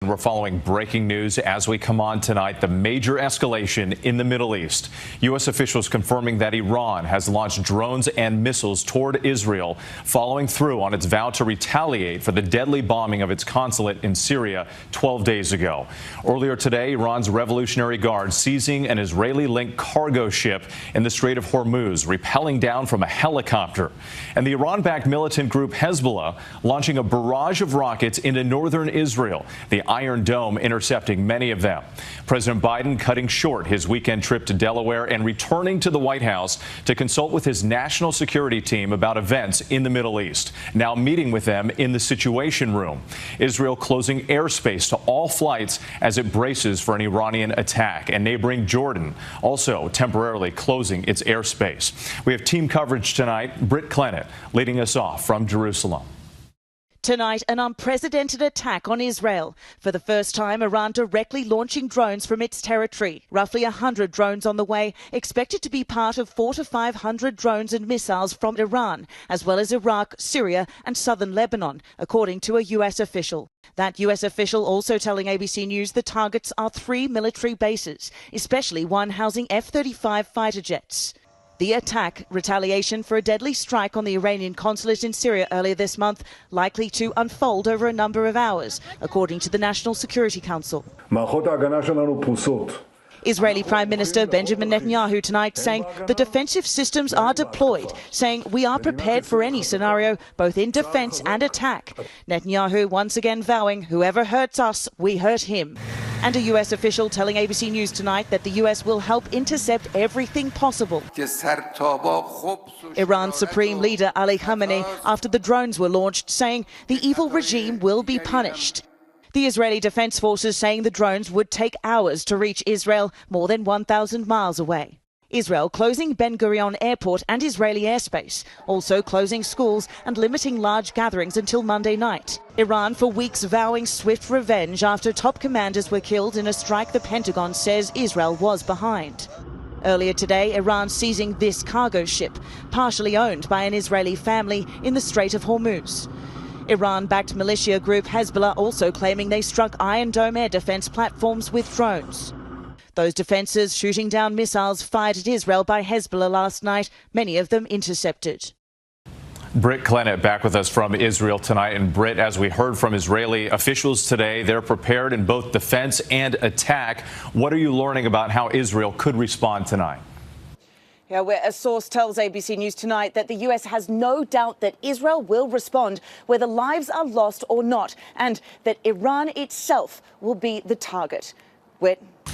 we're following breaking news as we come on tonight. The major escalation in the Middle East. U.S. officials confirming that Iran has launched drones and missiles toward Israel, following through on its vow to retaliate for the deadly bombing of its consulate in Syria 12 days ago. Earlier today, Iran's Revolutionary Guard seizing an Israeli-linked cargo ship in the Strait of Hormuz, rappelling down from a helicopter. And the Iran-backed militant group Hezbollah launching a barrage of rockets into northern Israel, the Iron Dome intercepting many of them. President Biden cutting short his weekend trip to Delaware and returning to the White House to consult with his national security team about events in the Middle East, now meeting with them in the Situation Room. Israel closing airspace to all flights as it braces for an Iranian attack, and neighboring Jordan also temporarily closing its airspace. We have team coverage tonight. Britt Clennett leading us off from Jerusalem. Tonight, an unprecedented attack on Israel. For the first time, Iran directly launching drones from its territory. Roughly 100 drones on the way, expected to be part of 400 to 500 drones and missiles from Iran, as well as Iraq, Syria and southern Lebanon, according to a U.S. official. That U.S. official also telling ABC News the targets are 3 military bases, especially one housing F-35 fighter jets. The attack, retaliation for a deadly strike on the Iranian consulate in Syria earlier this month, likely to unfold over a number of hours, according to the National Security Council. Israeli Prime Minister Benjamin Netanyahu tonight saying the defensive systems are deployed, saying we are prepared for any scenario, both in defense and attack. Netanyahu once again vowing whoever hurts us, we hurt him. And a U.S. official telling ABC News tonight that the U.S. will help intercept everything possible. Iran's Supreme Leader Ali Khamenei, after the drones were launched, saying the evil regime will be punished. The Israeli Defense Forces saying the drones would take hours to reach Israel, more than 1,000 miles away. Israel closing Ben Gurion Airport and Israeli airspace, also closing schools and limiting large gatherings until Monday night. Iran for weeks vowing swift revenge after top commanders were killed in a strike the Pentagon says Israel was behind. Earlier today, Iran seizing this cargo ship, partially owned by an Israeli family in the Strait of Hormuz. Iran-backed militia group Hezbollah also claiming they struck Iron Dome air defense platforms with drones. Those defenses shooting down missiles fired at Israel by Hezbollah last night, many of them intercepted. Britt Clennett back with us from Israel tonight. And Britt, as we heard from Israeli officials today, they're prepared in both defense and attack. What are you learning about how Israel could respond tonight? Yeah, where a source tells ABC News tonight that the U.S. has no doubt that Israel will respond, whether lives are lost or not, and that Iran itself will be the target.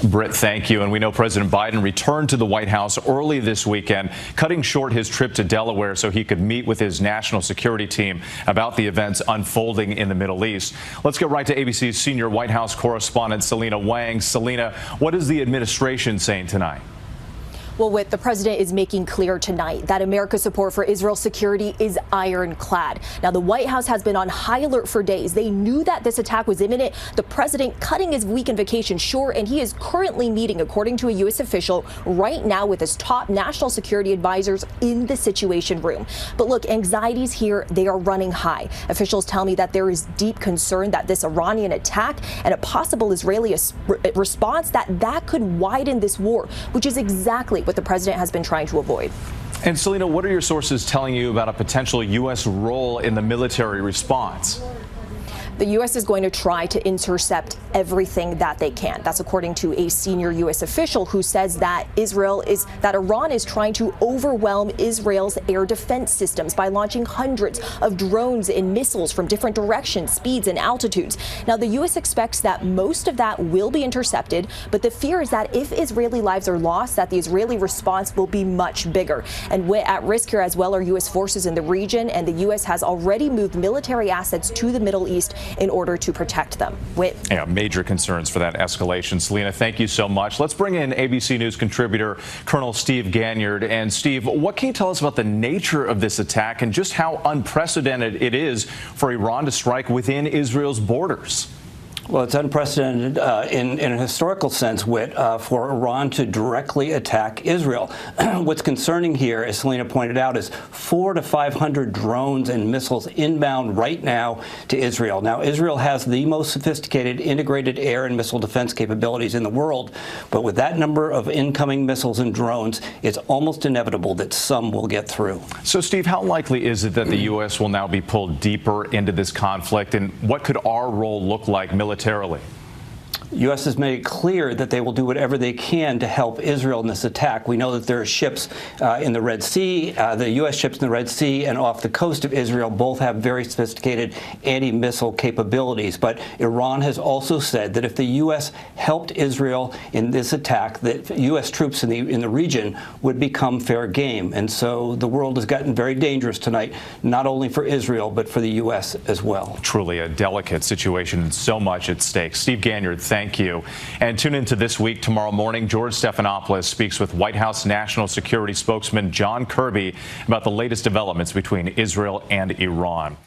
Britt, thank you. And we know President Biden returned to the White House early this weekend, cutting short his trip to Delaware so he could meet with his national security team about the events unfolding in the Middle East. Let's get right to ABC's senior White House correspondent, Selena Wang. Selena, what is the administration saying tonight? Well, Whit, the president is making clear tonight that America's support for Israel's security is ironclad. Now, the White House has been on high alert for days. They knew that this attack was imminent. The president cutting his weekend vacation short, and he is currently meeting, according to a U.S. official, right now with his top national security advisors in the Situation Room. But look, anxieties here, they are running high. Officials tell me that there is deep concern that this Iranian attack and a possible Israeli response that could widen this war, which is exactly what the president has been trying to avoid. And Selena, what are your sources telling you about a potential U.S. role in the military response? The U.S. is going to try to intercept everything that they can. That's according to a senior U.S. official who says that Iran is trying to overwhelm Israel's air defense systems by launching hundreds of drones and missiles from different directions, speeds and altitudes. Now, the U.S. expects that most of that will be intercepted, but the fear is that if Israeli lives are lost, that the Israeli response will be much bigger. And at risk here as well are U.S. forces in the region, and the U.S. has already moved military assets to the Middle East in order to protect them. Yeah, major concerns for that escalation. Selena, thank you so much. Let's bring in ABC News contributor Colonel Steve Ganyard. And Steve, what can you tell us about the nature of this attack and just how unprecedented it is for Iran to strike within Israel's borders? Well, it's unprecedented in a historical sense, Whit, for Iran to directly attack Israel. What's concerning here, as Selena pointed out, is 400 to 500 drones and missiles inbound right now to Israel. Now, Israel has the most sophisticated integrated air and missile defense capabilities in the world, but with that number of incoming missiles and drones, it's almost inevitable that some will get through. So, Steve, how likely is it that the U.S. will now be pulled deeper into this conflict, and what could our role look like militarily? U.S. has made it clear that they will do whatever they can to help Israel in this attack. We know that there are ships in the Red Sea, the U.S. ships in the Red Sea and off the coast of Israel both have very sophisticated anti-missile capabilities. But Iran has also said that if the U.S. helped Israel in this attack, that U.S. troops in the region would become fair game. And so the world has gotten very dangerous tonight, not only for Israel, but for the U.S. as well. Truly a delicate situation and so much at stake. Steve Ganyard, thank you. And tune into This Week tomorrow morning. George Stephanopoulos speaks with White House National Security spokesman John Kirby about the latest developments between Israel and Iran.